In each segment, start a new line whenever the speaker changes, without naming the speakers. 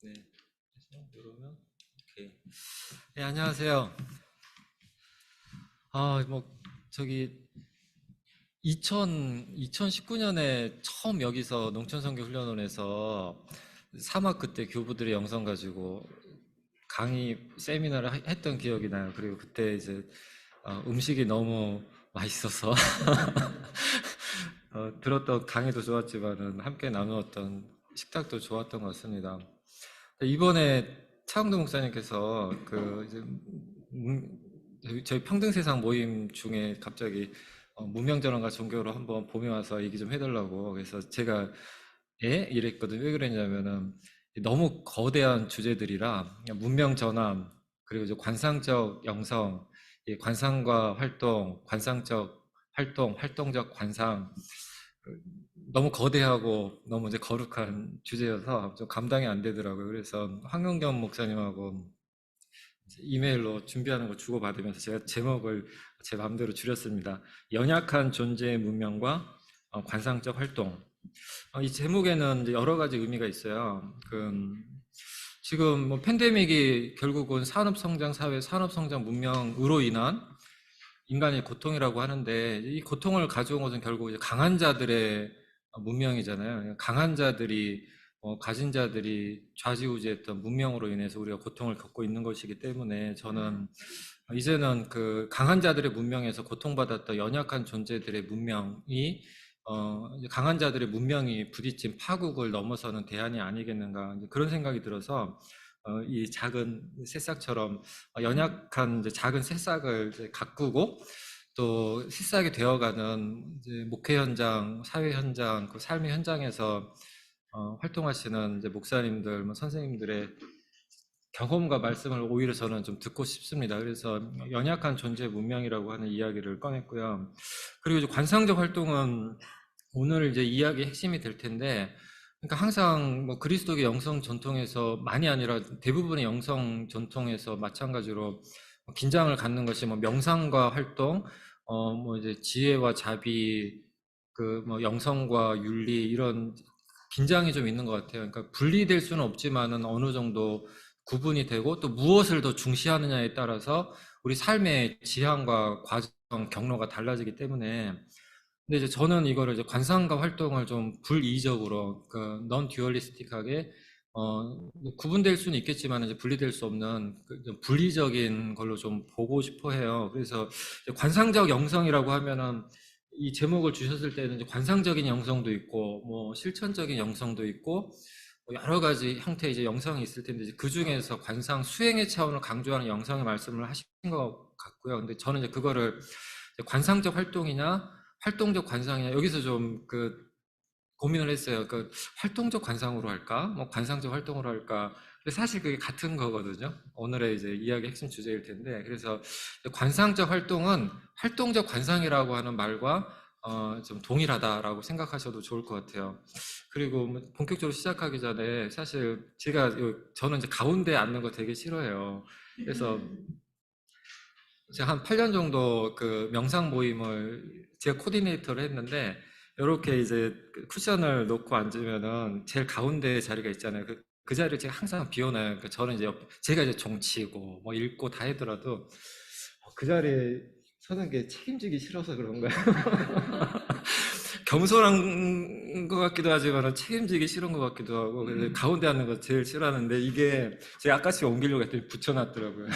네. 그래서 누르면 오케이. 네, 안녕하세요. 뭐 저기 2019년에 처음 여기서 농촌선교 훈련원에서 사막 그때 교부들의 영성 가지고 강의 세미나를 했던 기억이 나요. 그리고 그때 이제 음식이 너무 맛있어서 들었던 강의도 좋았지만은 함께 나누었던 식탁도 좋았던 것 같습니다. 이번에 차영도 목사님께서 그 이제 저희 평등세상 모임 중에 갑자기 문명전환과 종교로 한번 봄에 와서 얘기 좀 해달라고. 그래서 제가 이랬거든요. 왜 그랬냐면은 너무 거대한 주제들이라 문명전환, 그리고 이제 관상적 영성, 이 관상과 활동, 관상적 활동, 활동적 관상, 너무 거대하고 너무 이제 거룩한 주제여서 좀 감당이 안 되더라고요. 그래서 황영겸 목사님하고 이메일로 준비하는 걸 주고받으면서 제가 제목을 제 마음대로 줄였습니다. 연약한 존재의 문명과 관상적 활동. 이 제목에는 이제 여러 가지 의미가 있어요. 지금 뭐 팬데믹이 결국은 산업성장 사회, 산업성장 문명으로 인한 인간의 고통이라고 하는데, 이 고통을 가져온 것은 결국 이제 강한 자들의 문명이잖아요. 강한 자들이 가진 자들이 좌지우지했던 문명으로 인해서 우리가 고통을 겪고 있는 것이기 때문에, 저는 이제는 그 강한 자들의 문명에서 고통받았던 연약한 존재들의 문명이 이제 강한 자들의 문명이 부딪힌 파국을 넘어서는 대안이 아니겠는가, 이제 그런 생각이 들어서 이 작은 새싹처럼 연약한 이제 작은 새싹을 이제 가꾸고 또 새싹이 되어가는 이제 목회 현장, 사회 현장, 그 삶의 현장에서 활동하시는 이제 목사님들, 뭐 선생님들의 경험과 말씀을 오히려 저는 좀 듣고 싶습니다. 그래서 연약한 존재 문명이라고 하는 이야기를 꺼냈고요. 그리고 이제 관상적 활동은 오늘 이제 이야기의 핵심이 될 텐데, 그러니까 항상 뭐 그리스도의 영성 전통에서 많이 아니라 대부분의 영성 전통에서 마찬가지로 긴장을 갖는 것이 뭐 명상과 활동, 뭐 이제 지혜와 자비, 그 뭐 영성과 윤리, 이런 긴장이 좀 있는 것 같아요. 그러니까 분리될 수는 없지만은 어느 정도 구분이 되고, 또 무엇을 더 중시하느냐에 따라서 우리 삶의 지향과 과정, 경로가 달라지기 때문에. 근데 이제 저는 이거를 이제 관상과 활동을 좀 불이적으로, 그 non 듀얼리스틱하게 구분될 수는 있겠지만 이제 분리될 수 없는 그좀 분리적인 걸로 좀 보고 싶어 해요. 그래서 관상적 영성이라고 하면은 이 제목을 주셨을 때는 이제 관상적인 영성도 있고 뭐 실천적인 영성도 있고 뭐 여러 가지 형태의 이제 영성이 있을 텐데, 그 중에서 관상 수행의 차원을 강조하는 영성의 말씀을 하신 것 같고요. 근데 저는 이제 그거를 관상적 활동이냐 활동적 관상이냐, 여기서 좀 고민을 했어요. 활동적 관상으로 할까? 뭐 관상적 활동으로 할까? 근데 사실 그게 같은 거거든요. 오늘의 이제 이야기 핵심 주제일 텐데, 그래서 관상적 활동은 활동적 관상이라고 하는 말과 좀 동일하다라고 생각하셔도 좋을 것 같아요. 그리고 뭐 본격적으로 시작하기 전에 사실 저는 이제 가운데 앉는 거 되게 싫어해요. 그래서 제가 한 8년 정도 그 명상 모임을 제가 코디네이터를 했는데, 이렇게 이제 쿠션을 놓고 앉으면은 제일 가운데 자리가 있잖아요. 그 자리를 제가 항상 비워놔요. 그러니까 저는 이제 제가 이제 종치고 뭐 읽고 다 하더라도 그 자리에 서는 게 책임지기 싫어서 그런가요? 겸손한 것 같기도 하지만 책임지기 싫은 것 같기도 하고, 그래서 가운데 앉는 거 제일 싫어하는데, 이게 제가 아까씩 옮기려고 했더니 붙여놨더라고요.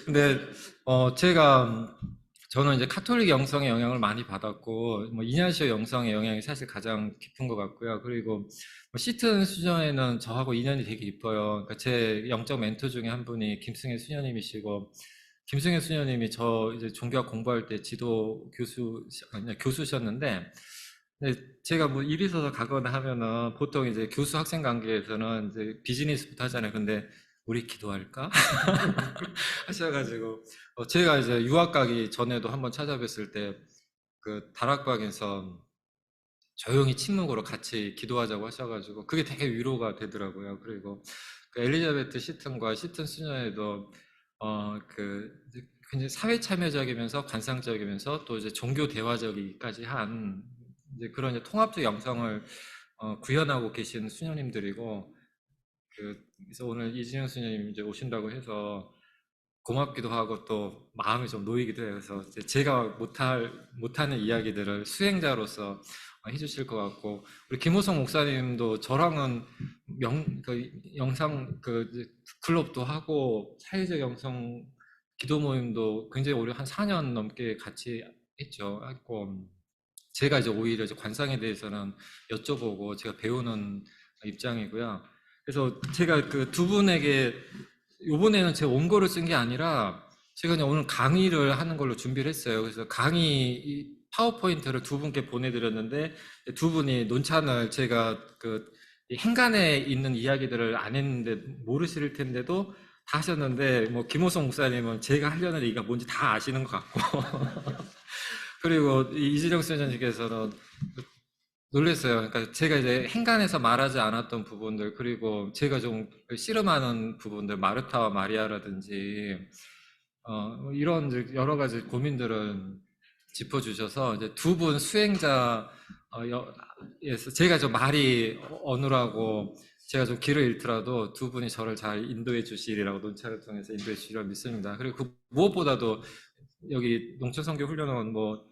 근데 저는 이제 카톨릭 영성의 영향을 많이 받았고, 뭐 이냐시오 영성의 영향이 사실 가장 깊은 것 같고요. 그리고 뭐 시튼 수녀에는 저하고 인연이 되게 깊어요. 그러니까 제 영적 멘토 중에 한 분이 김승혜 수녀님이시고, 김승혜 수녀님이 저 이제 종교학 공부할 때 지도 교수셨는데, 근데 제가 뭐 일 있어서 가거나 하면은 보통 이제 교수 학생 관계에서는 이제 비즈니스부터 하잖아요. 근데 우리 기도할까? 하셔가지고 제가 이제 유학 가기 전에도 한번 찾아뵀을 때 그 다락방에서 조용히 침묵으로 같이 기도하자고 하셔가지고 그게 되게 위로가 되더라고요. 그리고 그 엘리자베트 시튼과 시튼 수녀에도 굉장히 사회 참여적이면서 관상적이면서 또 이제 종교 대화적이기까지 한 이제 그런 이제 통합적 영성을 구현하고 계신 수녀님들이고, 그래서 오늘 이진영 수녀님 이제 오신다고 해서 고맙기도 하고 또 마음이 좀 놓이기도 해요. 그래서 이제 제가 못하는 이야기들을 수행자로서 해주실 것 같고, 우리 김호성 목사님도 저랑은 영상 이제 클럽도 하고 사회적 영성 기도 모임도 굉장히 오래 한 4년 넘게 같이 했고, 제가 이제 오히려 이제 관상에 대해서는 여쭤보고 제가 배우는 입장이고요. 그래서 제가 그 두 분에게 요번에는 제가 원고를 쓴 게 아니라 제가 그냥 오늘 강의를 하는 걸로 준비를 했어요. 그래서 강의 파워포인트를 두 분께 보내드렸는데, 두 분이 논찬을 제가 행간에 있는 이야기들을 안 했는데 모르실 텐데도 다 하셨는데, 뭐 김호성 목사님은 제가 하려는 얘기가 뭔지 다 아시는 것 같고 그리고 이지정 선생님께서는 놀랐어요. 그러니까 제가 이제 행간에서 말하지 않았던 부분들, 그리고 제가 좀 씨름하는 부분들, 마르타와 마리아라든지 이런 여러 가지 고민들을 짚어주셔서 이제 두 분 수행자 에서 제가 좀 말이 어눌하고 제가 좀 길을 잃더라도 두 분이 저를 잘 인도해 주시리라고 논차를 통해서 인도해 주시리라고 믿습니다. 그리고 그 무엇보다도 여기 농촌선교 훈련원 뭐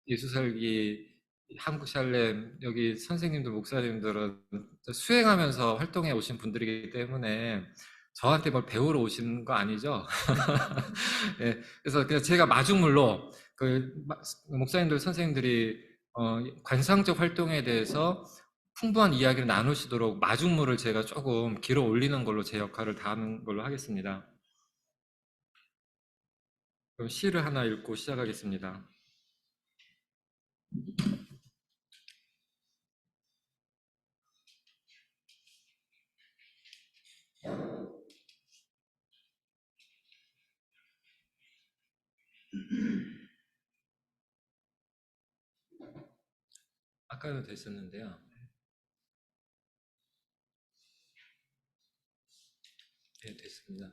예수살기 한국샬렘 여기 선생님들 목사님들은 수행하면서 활동해 오신 분들이기 때문에 저한테 뭘 배우러 오신 거 아니죠? 예, 그래서 그냥 제가 마중물로 목사님들 선생님들이 관상적 활동에 대해서 풍부한 이야기를 나누시도록 마중물을 제가 조금 길어 올리는 걸로 제 역할을 다하는 걸로 하겠습니다. 그럼 시를 하나 읽고 시작하겠습니다. 아까도 됐었는데요. 네, 됐습니다.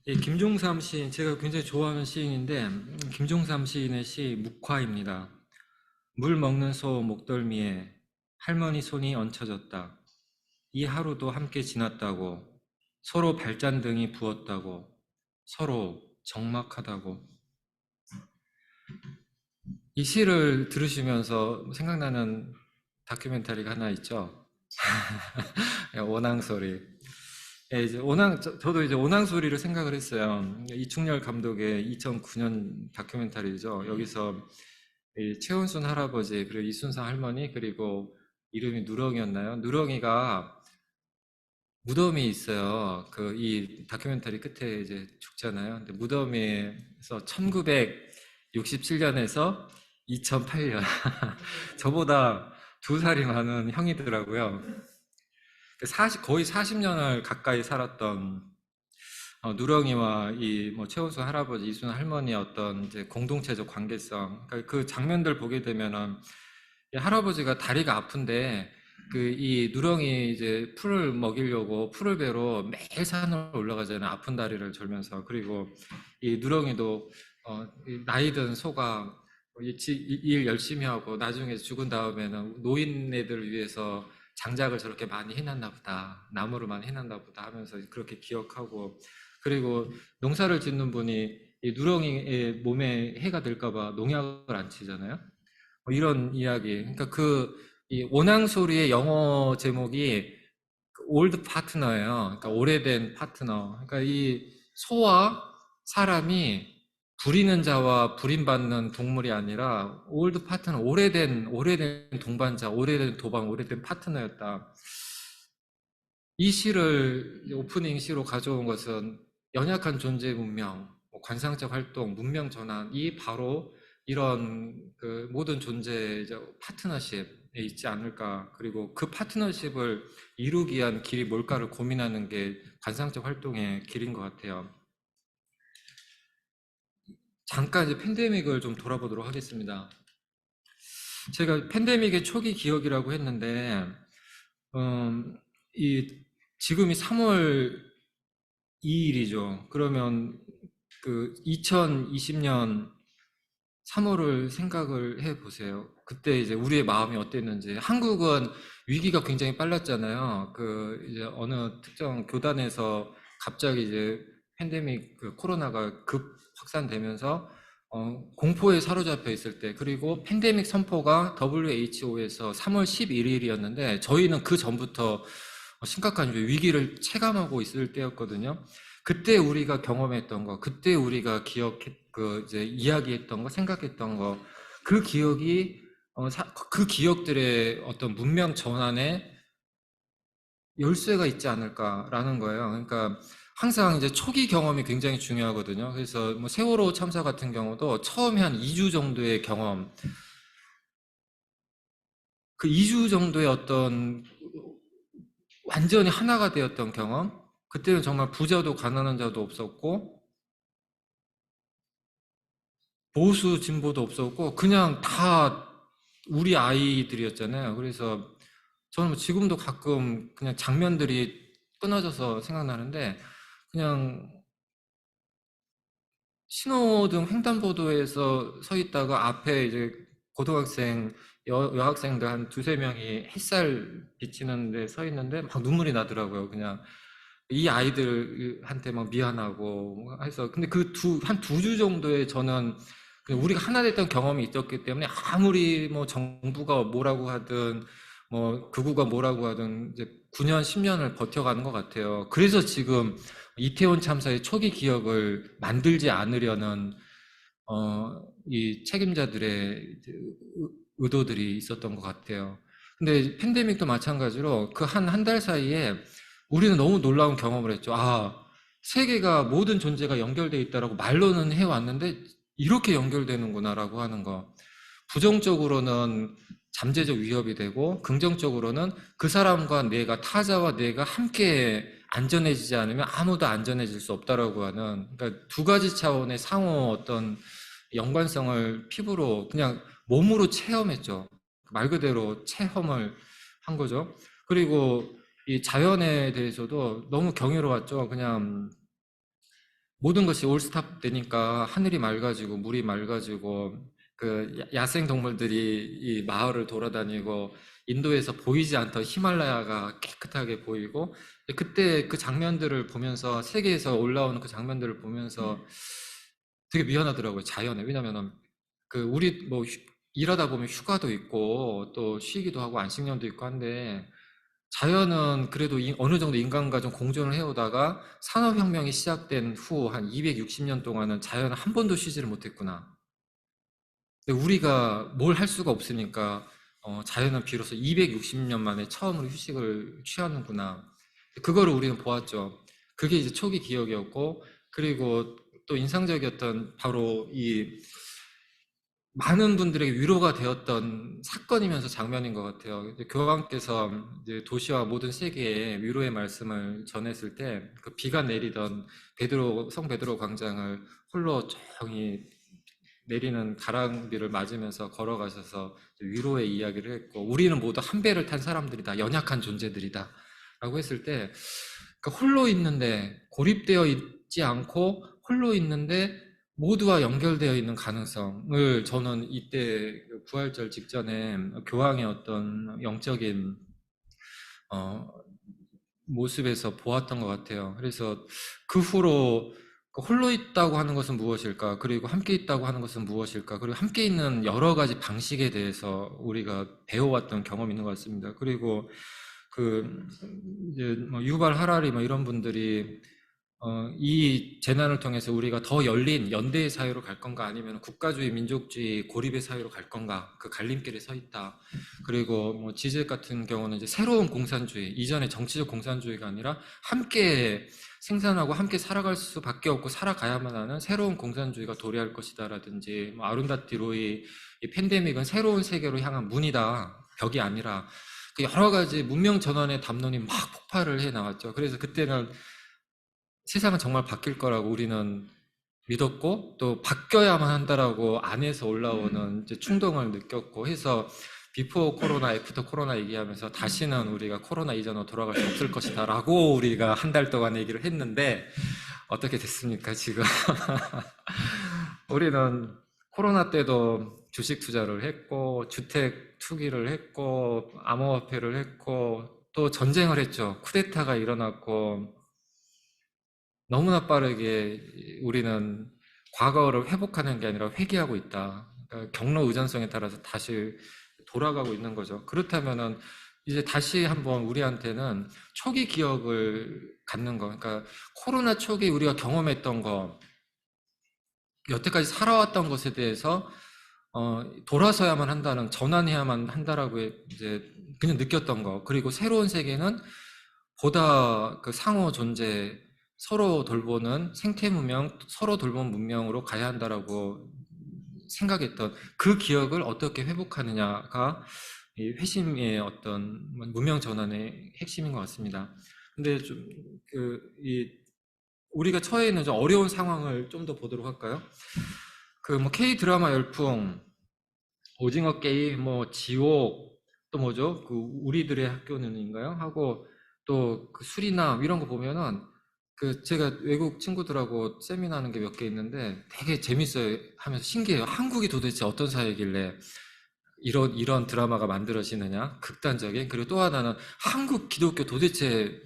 예, 김종삼 시인, 제가 굉장히 좋아하는 시인인데, 김종삼 시인의 시 묵화입니다. 물 먹는 소 목덜미에 할머니 손이 얹혀졌다. 이 하루도 함께 지났다고, 서로 발잔등이 부었다고, 서로 적막하다고. 이 시를 들으시면서 생각나는 다큐멘터리가 하나 있죠. 원앙소리. 예, 이제 저도 이제 오낭소리를 생각을 했어요. 이충렬 감독의 2009년 다큐멘터리죠. 여기서 이 최은순 할아버지, 그리고 이순상 할머니, 그리고 이름이 누렁이었나요? 누렁이가 무덤이 있어요. 이 다큐멘터리 끝에 이제 죽잖아요. 근데 무덤에서 1967년에서 2008년. 저보다 2살이 많은 형이더라고요. 거의 40년을 가까이 살았던 누렁이와 이 최원수 할아버지, 이순 할머니의 어떤 이제 공동체적 관계성, 그러니까 그 장면들 보게 되면은 이 할아버지가 다리가 아픈데 이 누렁이 이제 풀을 먹이려고 풀을 베러 매일 산을 올라가잖아요. 아픈 다리를 졸면서. 그리고 이 누렁이도 이 나이 든 소가 일 열심히 하고 나중에 죽은 다음에는 노인네들을 위해서 장작을 저렇게 많이 해놨나 보다, 나무를 많이 해놨나 보다 하면서 그렇게 기억하고, 그리고 농사를 짓는 분이 이 누렁이의 몸에 해가 될까봐 농약을 안 치잖아요. 이런 이야기. 그러니까 이 오낭소리의 영어 제목이 올드 파트너예요. 그러니까 오래된 파트너. 그러니까 이 소와 사람이 부리는 자와 부림받는 동물이 아니라 올드 파트너, 오래된 동반자, 오래된 도방, 오래된 파트너였다. 이 시를 오프닝 시로 가져온 것은 연약한 존재 문명, 관상적 활동, 문명 전환이 바로 이런 모든 존재의 파트너십에 있지 않을까. 그리고 그 파트너십을 이루기 위한 길이 뭘까를 고민하는 게 관상적 활동의 길인 것 같아요. 잠깐 이제 팬데믹을 좀 돌아보도록 하겠습니다. 제가 팬데믹의 초기 기억이라고 했는데, 지금이 3월 2일이죠. 그러면 2020년 3월을 생각을 해 보세요. 그때 이제 우리의 마음이 어땠는지. 한국은 위기가 굉장히 빨랐잖아요. 이제 어느 특정 교단에서 갑자기 이제 팬데믹 코로나가 급 확산되면서 공포에 사로잡혀 있을 때, 그리고 팬데믹 선포가 WHO에서 3월 11일이었는데 저희는 그 전부터 심각한 위기를 체감하고 있을 때였거든요. 그때 우리가 경험했던 거, 그때 우리가 이제 이야기했던 거, 생각했던 거, 그 기억이 그 기억들의 어떤 문명 전환에 열쇠가 있지 않을까라는 거예요. 그러니까 항상 이제 초기 경험이 굉장히 중요하거든요. 그래서 뭐 세월호 참사 같은 경우도 처음에 한 2주 정도의 경험, 그 2주 정도의 어떤 완전히 하나가 되었던 경험, 그때는 정말 부자도 가난한 자도 없었고 보수 진보도 없었고 그냥 다 우리 아이들이었잖아요. 그래서 저는 뭐 지금도 가끔 그냥 장면들이 끊어져서 생각나는데, 그냥 신호등 횡단보도에서 서 있다가 앞에 이제 고등학생, 여학생들 한 두세 명이 햇살 비치는 데 서 있는데 막 눈물이 나더라고요. 그냥 이 아이들한테 막 미안하고 해서. 근데 한 두 주 정도에 저는 그냥 우리가 하나 됐던 경험이 있었기 때문에 아무리 뭐 정부가 뭐라고 하든 뭐 극우가 뭐라고 하든 이제 9년, 10년을 버텨가는 것 같아요. 그래서 지금 이태원 참사의 초기 기억을 만들지 않으려는 이 책임자들의 이제 의도들이 있었던 것 같아요. 근데 팬데믹도 마찬가지로 그 한 달 사이에 우리는 너무 놀라운 경험을 했죠. 아, 세계가 모든 존재가 연결돼 있다라고 말로는 해왔는데 이렇게 연결되는구나라고 하는 거. 부정적으로는 잠재적 위협이 되고 긍정적으로는 그 사람과 내가, 타자와 내가 함께 안전해지지 않으면 아무도 안전해질 수 없다라고 하는, 그러니까 두 가지 차원의 상호 어떤 연관성을 피부로 그냥 몸으로 체험했죠. 말 그대로 체험을 한 거죠. 그리고 이 자연에 대해서도 너무 경이로웠죠. 그냥 모든 것이 올스탑 되니까 하늘이 맑아지고 물이 맑아지고 그 야생 동물들이 이 마을을 돌아다니고 인도에서 보이지 않던 히말라야가 깨끗하게 보이고, 그때 그 장면들을 보면서, 세계에서 올라오는 그 장면들을 보면서 되게 미안하더라고요, 자연에. 왜냐면은 우리 뭐 일하다 보면 휴가도 있고 또 쉬기도 하고 안식년도 있고 한데, 자연은 그래도 어느 정도 인간과 좀 공존을 해오다가 산업혁명이 시작된 후 한 260년 동안은 자연은 한 번도 쉬지를 못했구나. 근데 우리가 뭘 할 수가 없으니까 자연은 비로소 260년 만에 처음으로 휴식을 취하는구나. 그거를 우리는 보았죠. 그게 이제 초기 기억이었고, 그리고 또 인상적이었던 바로 이 많은 분들에게 위로가 되었던 사건이면서 장면인 것 같아요. 이제 교황께서 이제 도시와 모든 세계에 위로의 말씀을 전했을 때 그 비가 내리던 성 베드로 광장을 홀로 조용히 내리는 가랑비를 맞으면서 걸어가셔서 위로의 이야기를 했고, 우리는 모두 한 배를 탄 사람들이다, 연약한 존재들이다 라고 했을 때, 홀로 있는데, 고립되어 있지 않고 홀로 있는데 모두와 연결되어 있는 가능성을 저는 이때 부활절 직전에 교황의 어떤 영적인 어, 모습에서 보았던 것 같아요. 그래서 그 후로 홀로 있다고 하는 것은 무엇일까? 그리고 함께 있다고 하는 것은 무엇일까? 그리고 함께 있는 여러 가지 방식에 대해서 우리가 배워왔던 경험이 있는 것 같습니다. 그리고 그 이제 뭐 유발 하라리 뭐 이런 분들이 이 재난을 통해서 우리가 더 열린 연대의 사회로 갈 건가, 아니면 국가주의, 민족주의, 고립의 사회로 갈 건가, 그 갈림길에 서 있다. 그리고 뭐 지젤 같은 경우는 이제 새로운 공산주의, 이전의 정치적 공산주의가 아니라 함께 생산하고 함께 살아갈 수밖에 없고 살아가야만 하는 새로운 공산주의가 도래할 것이다라든지, 뭐 아룬다티 로이, 이 팬데믹은 새로운 세계로 향한 문이다, 벽이 아니라, 그 여러 가지 문명 전환의 담론이 막 폭발을 해 나왔죠. 그래서 그때는 세상은 정말 바뀔 거라고 우리는 믿었고, 또 바뀌어야만 한다라고 안에서 올라오는 이제 충동을 느꼈고 해서, 비포 코로나, 애프터 코로나 얘기하면서 다시는 우리가 코로나 이전으로 돌아갈 수 없을 것이다 라고 우리가 한 달 동안 얘기를 했는데, 어떻게 됐습니까, 지금? 우리는 코로나 때도 주식 투자를 했고, 주택 투기를 했고, 암호화폐를 했고, 또 전쟁을 했죠. 쿠데타가 일어났고, 너무나 빠르게 우리는 과거를 회복하는 게 아니라 회귀하고 있다. 그러니까 경로 의존성에 따라서 다시 돌아가고 있는 거죠. 그렇다면은 이제 다시 한번 우리한테는 초기 기억을 갖는 거, 그러니까 코로나 초기 우리가 경험했던 거, 여태까지 살아왔던 것에 대해서 돌아서야만 한다는, 전환해야만 한다라고 이제 그냥 느꼈던 거. 그리고 새로운 세계는 보다 그 상호 존재, 서로 돌보는 생태 문명, 서로 돌보는 문명으로 가야 한다라고 생각했던 그 기억을 어떻게 회복하느냐가 이 회심의 어떤 문명 전환의 핵심인 것 같습니다. 근데 좀 이 우리가 처해 있는 좀 어려운 상황을 좀 더 보도록 할까요? 그 뭐 K 드라마 열풍, 오징어 게임, 뭐 지옥, 또 뭐죠? 그 우리들의 학교는인가요? 하고 또 그 수리남 이런 거 보면은 그 제가 외국 친구들하고 세미나하는 게 몇 개 있는데 되게 재밌어요. 하면서 신기해요. 한국이 도대체 어떤 사회길래 이런 드라마가 만들어지느냐? 극단적인. 그리고 또 하나는 한국 기독교 도대체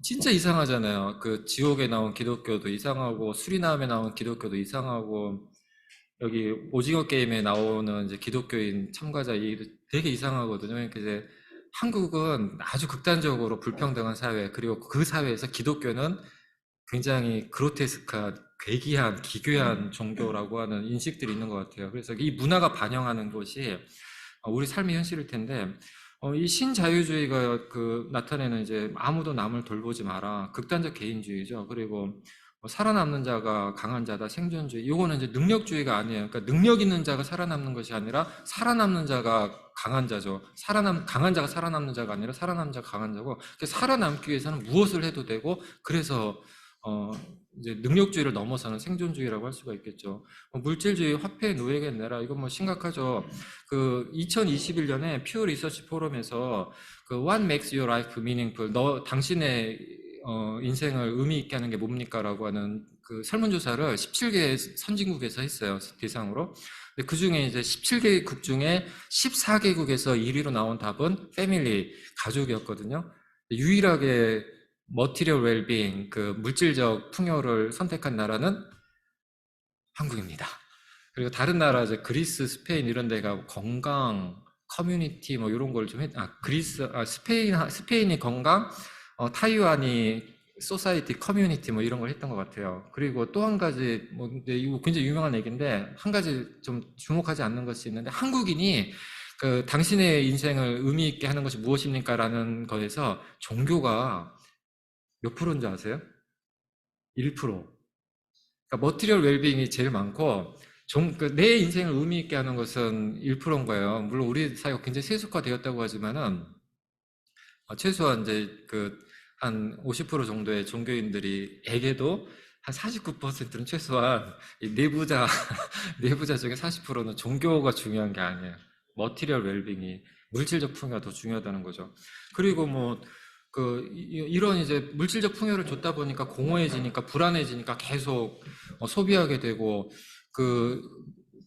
진짜 이상하잖아요. 그 지옥에 나온 기독교도 이상하고 수리남에 나온 기독교도 이상하고 여기 오징어 게임에 나오는 이제 기독교인 참가자 이 되게 이상하거든요. 그러니까 이제 한국은 아주 극단적으로 불평등한 사회, 그리고 그 사회에서 기독교는 굉장히 그로테스크한, 괴기한, 기괴한 종교라고 하는 인식들이 있는 것 같아요. 그래서 이 문화가 반영하는 것이 우리 삶의 현실일 텐데, 이 신자유주의가 그 나타내는 이제 아무도 남을 돌보지 마라, 극단적 개인주의죠. 그리고 살아남는 자가 강한 자다, 생존주의. 이거는 이제 능력주의가 아니에요. 그러니까 능력 있는 자가 살아남는 것이 아니라 살아남는 자가 강한 자죠. 강한 자가 살아남는 자가 아니라 살아남는 자가 강한 자고, 살아남기 위해서는 무엇을 해도 되고, 그래서 이제 능력주의를 넘어서는 생존주의라고 할 수가 있겠죠. 물질주의, 화폐의 노예가 내라, 이건 뭐 심각하죠. 그 2021년에 퓨어 리서치 포럼에서 그 What makes your life meaningful? 당신의 인생을 의미 있게 하는 게 뭡니까?라고 하는 그 설문조사를 17개 선진국에서 했어요, 대상으로. 근데 그 중에 이제 17개국 중에 14개국에서 1위로 나온 답은 패밀리, 가족이었거든요. 유일하게 머티리얼 웰빙, 그 물질적 풍요를 선택한 나라는 한국입니다. 그리고 다른 나라, 이제 그리스, 스페인 이런 데가 건강, 커뮤니티 뭐 이런 걸 좀 스페인이 건강, 타이완이 소사이티, 커뮤니티 뭐 이런 걸 했던 것 같아요. 그리고 또 한 가지, 뭐 근데 이거 굉장히 유명한 얘기인데 한 가지 좀 주목하지 않는 것이 있는데, 한국인이 그 당신의 인생을 의미 있게 하는 것이 무엇입니까?라는 거에서 종교가 몇 프로인지 아세요? 1%. 그러니까 머티리얼 웰빙이 제일 많고, 내 인생을 의미 있게 하는 것은 1%인 거예요. 물론 우리 사회가 굉장히 세속화되었다고 하지만은 최소한 이제 그 한 50% 정도의 종교인들에게도 한 49%는 최소한 이 내부자 내부자 중에 40%는 종교가 중요한 게 아니에요. 머티리얼 웰빙이, 물질적 풍요가 더 중요하다는 거죠. 그리고 뭐 이런 이제 물질적 풍요를 줬다 보니까 공허해지니까, 불안해지니까 계속 소비하게 되고, 그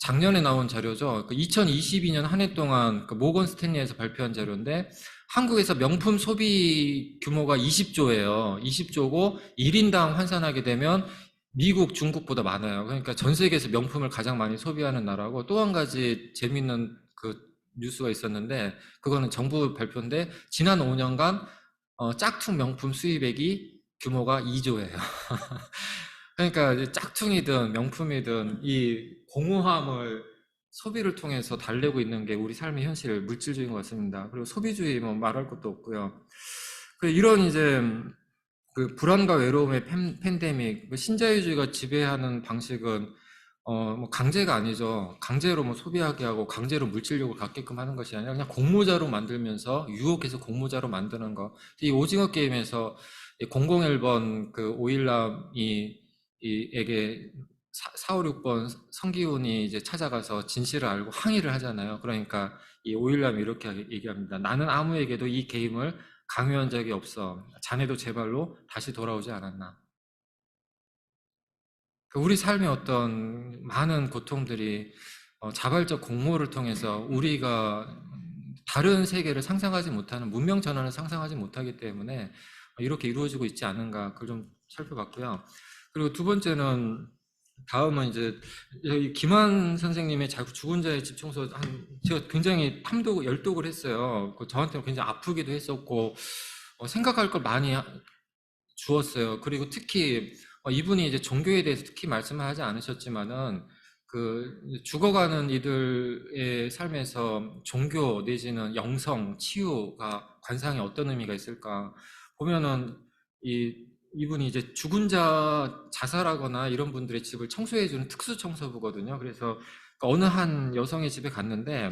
작년에 나온 자료죠. 2022년 한 해 동안 그 모건 스탠리에서 발표한 자료인데, 한국에서 명품 소비 규모가 20조예요. 20조고 1인당 환산하게 되면 미국, 중국보다 많아요. 그러니까 전 세계에서 명품을 가장 많이 소비하는 나라고, 또 한 가지 재밌는 그 뉴스가 있었는데, 그거는 정부 발표인데, 지난 5년간 짝퉁 명품 수입액이 규모가 2조예요. 그러니까 짝퉁이든 명품이든 이 공허함을 소비를 통해서 달래고 있는 게 우리 삶의 현실, 물질주의인 것 같습니다. 그리고 소비주의 뭐 말할 것도 없고요. 이런 이제 그 불안과 외로움의 팬데믹, 신자유주의가 지배하는 방식은 뭐 강제가 아니죠. 강제로 뭐 소비하게 하고 강제로 물질력을 갖게끔 하는 것이 아니라 그냥 공모자로 만들면서 유혹해서 공모자로 만드는 거. 이 오징어 게임에서 001번 그 오일남이 에게 4, 5, 6번 성기훈이 이제 찾아가서 진실을 알고 항의를 하잖아요. 그러니까 이 오일남이 이렇게 얘기합니다. 나는 아무에게도 이 게임을 강요한 적이 없어. 자네도 제 발로 다시 돌아오지 않았나. 우리 삶의 어떤 많은 고통들이 자발적 공모를 통해서 우리가 다른 세계를 상상하지 못하는 문명 전환을 상상하지 못하기 때문에 이렇게 이루어지고 있지 않은가, 그걸 좀 살펴봤고요. 그리고 두 번째는, 다음은 이제 여기 김한 선생님의 죽은 자의 집 청소, 제가 굉장히 열독을 했어요. 저한테는 굉장히 아프기도 했었고 생각할 걸 많이 주었어요. 그리고 특히 이분이 이제 종교에 대해서 특히 말씀을 하지 않으셨지만은 그 죽어가는 이들의 삶에서 종교 내지는 영성, 치유가 관상에 어떤 의미가 있을까 보면은 이분이 이제 죽은 자 자살하거나 이런 분들의 집을 청소해주는 특수 청소부거든요. 그래서 어느 한 여성의 집에 갔는데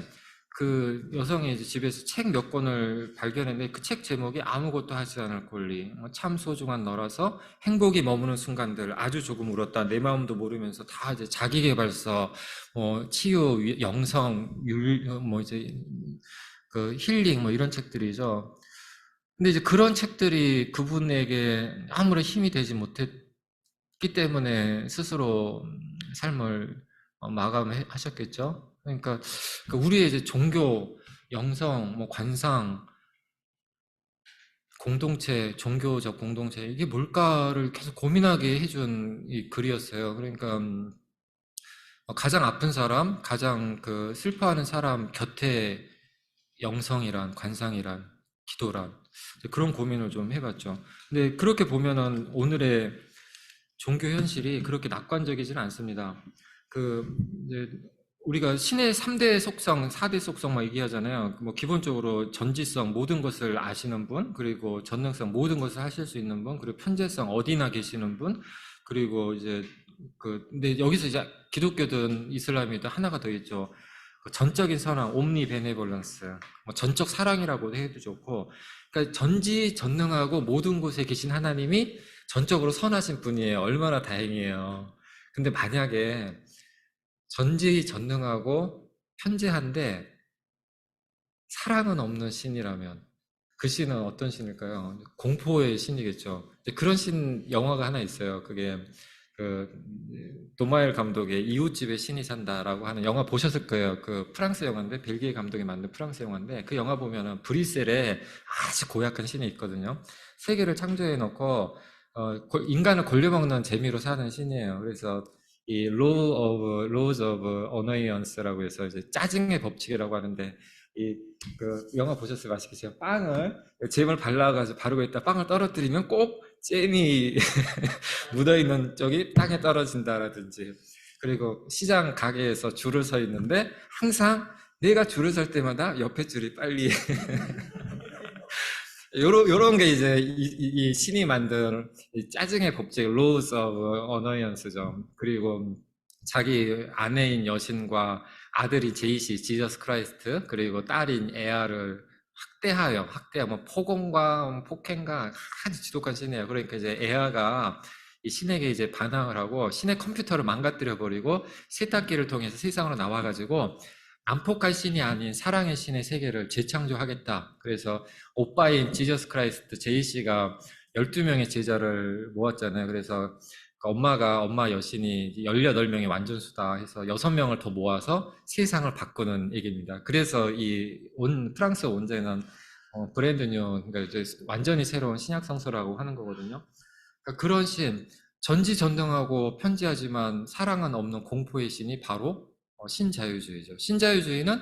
그 여성의 이제 집에서 책 몇 권을 발견했는데 그 책 제목이 아무것도 하지 않을 권리, 참 소중한 너라서, 행복이 머무는 순간들, 아주 조금 울었다, 내 마음도 모르면서, 다 이제 자기계발서, 치유, 영성, 이제 그 힐링 이런 책들이죠. 근데 이제 그런 책들이 그분에게 아무런 힘이 되지 못했기 때문에 스스로 삶을 마감하셨겠죠. 그러니까 우리의 이제 종교, 영성, 관상, 공동체, 종교적 공동체, 이게 뭘까를 계속 고민하게 해준 이 글이었어요. 그러니까 가장 아픈 사람, 가장 그 슬퍼하는 사람 곁에 영성이란, 관상이란, 기도란, 그런 고민을 좀 해봤죠. 근데 그렇게 보면은 오늘의 종교 현실이 그렇게 낙관적이지는 않습니다. 이제 우리가 신의 3대 속성, 4대 속성 얘기하잖아요. 기본적으로 전지성, 모든 것을 아시는 분, 그리고 전능성, 모든 것을 하실 수 있는 분, 그리고 편재성, 어디나 계시는 분, 그리고 이제 근데 여기서 이제 기독교든 이슬람이든 하나가 더 있죠. 전적인 사랑, 옴니 베네볼런스, 전적 사랑이라고도 해도 좋고, 그러니까 전지전능하고 모든 곳에 계신 하나님이 전적으로 선하신 분이에요. 얼마나 다행이에요. 근데 만약에 전지전능하고 편재한데 사랑은 없는 신이라면 그 신은 어떤 신일까요? 공포의 신이겠죠. 그런 신 영화가 하나 있어요. 그게 그 노마엘 감독의 이웃집에 신이 산다라고 하는 영화 보셨을 거예요. 그 프랑스 영화인데, 벨기에 감독이 만든 프랑스 영화인데, 그 영화 보면은 브뤼셀에 아주 고약한 신이 있거든요. 세계를 창조해 놓고 인간을 골려먹는 재미로 사는 신이에요. 그래서 이 laws of annoyance라고 해서 이제 짜증의 법칙이라고 하는데, 그 영화 보셨어요? 아시겠어요? 빵을 잼을 발라가지고 바르고 있다 빵을 떨어뜨리면 꼭 잼이 묻어있는 쪽이 땅에 떨어진다라든지, 그리고 시장 가게에서 줄을 서 있는데 항상 내가 줄을 설 때마다 옆에 줄이 빨리 요런 게 이제 이 신이 만든 이 짜증의 법칙, laws of annoyance죠. 그리고 자기 아내인 여신과 아들이 제이시, 지저스 크라이스트, 그리고 딸인 에아를 학대하여 폭언과 폭행과 아주 지독한 신이에요. 그러니까 이제 에아가 이 신에게 이제 반항을 하고 신의 컴퓨터를 망가뜨려 버리고 세탁기를 통해서 세상으로 나와가지고 난폭한 신이 아닌 사랑의 신의 세계를 재창조하겠다. 그래서 오빠인 지저스 크라이스트 제이씨가 12명의 제자를 모았잖아요. 그래서 엄마 여신이 18명의 완전수다 해서 6명을 더 모아서 세상을 바꾸는 얘기입니다. 그래서 프랑스 원제는 브랜드 뉴, 그러니까 이제 완전히 새로운 신약 성서라고 하는 거거든요. 그러니까 그런 신, 전지전능하고 편지하지만 사랑은 없는 공포의 신이 바로 신자유주의죠. 신자유주의는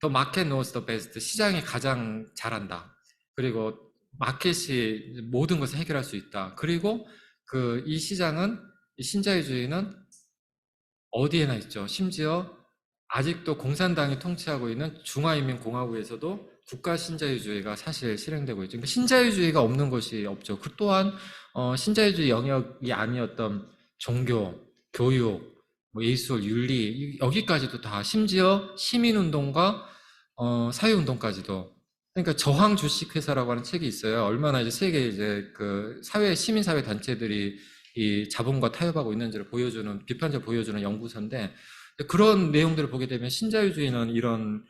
the market knows the best, 시장이 가장 잘한다. 그리고 마켓이 모든 것을 해결할 수 있다. 그리고 이 신자유주의는 어디에나 있죠. 심지어 아직도 공산당이 통치하고 있는 중화인민공화국에서도 국가 신자유주의가 사실 실행되고 있죠. 그러니까 신자유주의가 없는 것이 없죠. 그 또한 신자유주의 영역이 아니었던 종교, 교육, 예술, 윤리, 여기까지도 다, 심지어 시민운동과 사회운동까지도. 그러니까 저항 주식회사라고 하는 책이 있어요. 얼마나 이제 세계 이제 그 시민사회 단체들이 이 자본과 타협하고 있는지를 비판적으로 보여주는 연구서인데, 그런 내용들을 보게 되면 신자유주의는 이런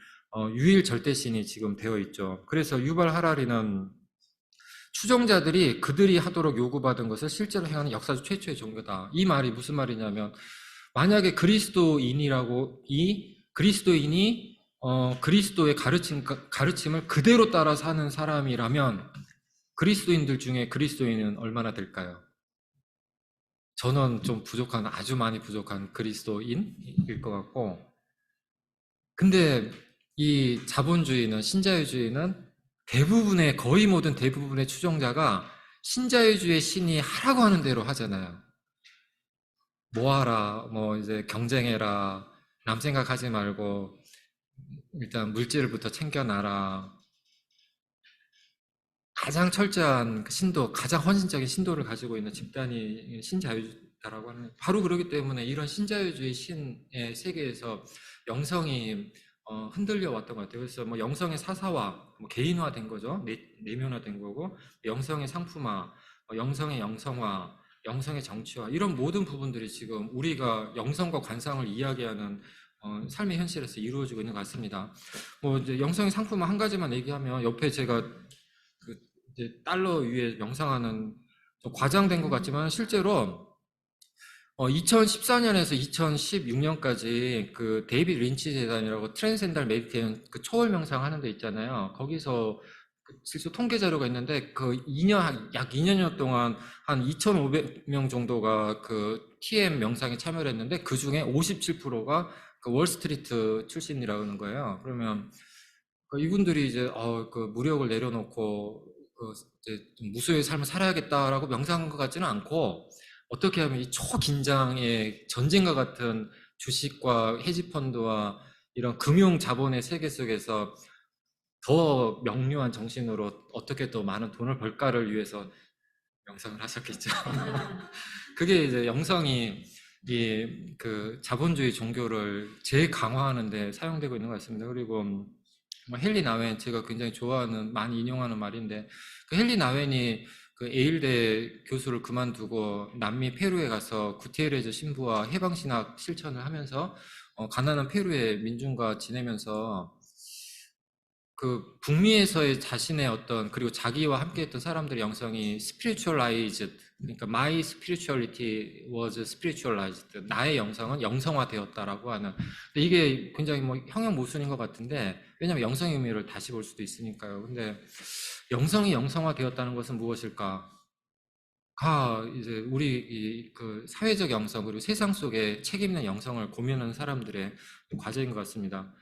유일 절대신이 지금 되어 있죠. 그래서 유발 하라리는 추종자들이 그들이 하도록 요구받은 것을 실제로 행하는 역사적 최초의 종교다. 이 말이 무슨 말이냐면 만약에 그리스도인이 그리스도의 가르침을 그대로 따라 사는 사람이라면 그리스도인들 중에 그리스도인은 얼마나 될까요? 저는 좀 부족한, 아주 많이 부족한 그리스도인일 것 같고, 근데 이 자본주의는, 신자유주의는 거의 모든 대부분의 추종자가 신자유주의 신이 하라고 하는 대로 하잖아요. 뭐 하라, 뭐 이제 경쟁해라, 남 생각하지 말고 일단 물질부터 챙겨놔라. 가장 철저한 신도, 가장 헌신적인 신도를 가지고 있는 집단이 신자유주의라고 하는, 바로 그렇기 때문에 이런 신자유주의 신의 세계에서 영성이 흔들려 왔던 것 같아요. 그래서 뭐 영성의 사사화, 뭐 개인화된 거죠. 내면화된 거고, 영성의 상품화, 영성의 영성화, 영성의 정치화, 이런 모든 부분들이 지금 우리가 영성과 관상을 이야기하는 삶의 현실에서 이루어지고 있는 것 같습니다. 뭐 이제 영성의 상품화 한 가지만 얘기하면, 옆에 제가 그 이제 달러 위에 명상하는, 좀 과장된 것 같지만 실제로 2014년에서 2016년까지 그 데이비드 린치 재단이라고 트랜센달 메디테이션, 그 초월 명상 하는 데 있잖아요. 거기서 그 실제 통계 자료가 있는데, 그 2년, 약 2년여 동안 한 2,500명 정도가 그 TM 명상에 참여를 했는데, 그 중에 57%가 그 월스트리트 출신이라는 거예요. 그러면 이분들이 이제 그 무력을 내려놓고 그 이제 좀 무수의 삶을 살아야겠다라고 명상한 것 같지는 않고, 어떻게 하면 이 초긴장의 전쟁과 같은 주식과 헤지펀드와 이런 금융 자본의 세계 속에서 더 명료한 정신으로 어떻게 더 많은 돈을 벌까를 위해서 명상을 하셨겠죠. 그게 이제 영성이 이 그 자본주의 종교를 재강화하는 데 사용되고 있는 것 같습니다. 그리고 뭐 헨리 나웬, 제가 굉장히 좋아하는, 많이 인용하는 말인데, 그 헨리 나웬이 그 에일대 교수를 그만두고 남미 페루에 가서 구티에레즈 신부와 해방신학 실천을 하면서 가난한 페루의 민중과 지내면서 그 북미에서의 자신의 어떤, 그리고 자기와 함께했던 사람들의 영성이 spiritualized, 그러니까 my spirituality was spiritualized, 나의 영성은 영성화되었다라고 하는. 근데 이게 굉장히 뭐 형용 모순인 것 같은데, 왜냐하면 영성의 의미를 다시 볼 수도 있으니까요. 근데 영성이 영성화되었다는 것은 무엇일까? 이제 우리 그 사회적 영성, 그리고 세상 속에 책 있는 영성을 고민하는 사람들의 과제인 것 같습니다.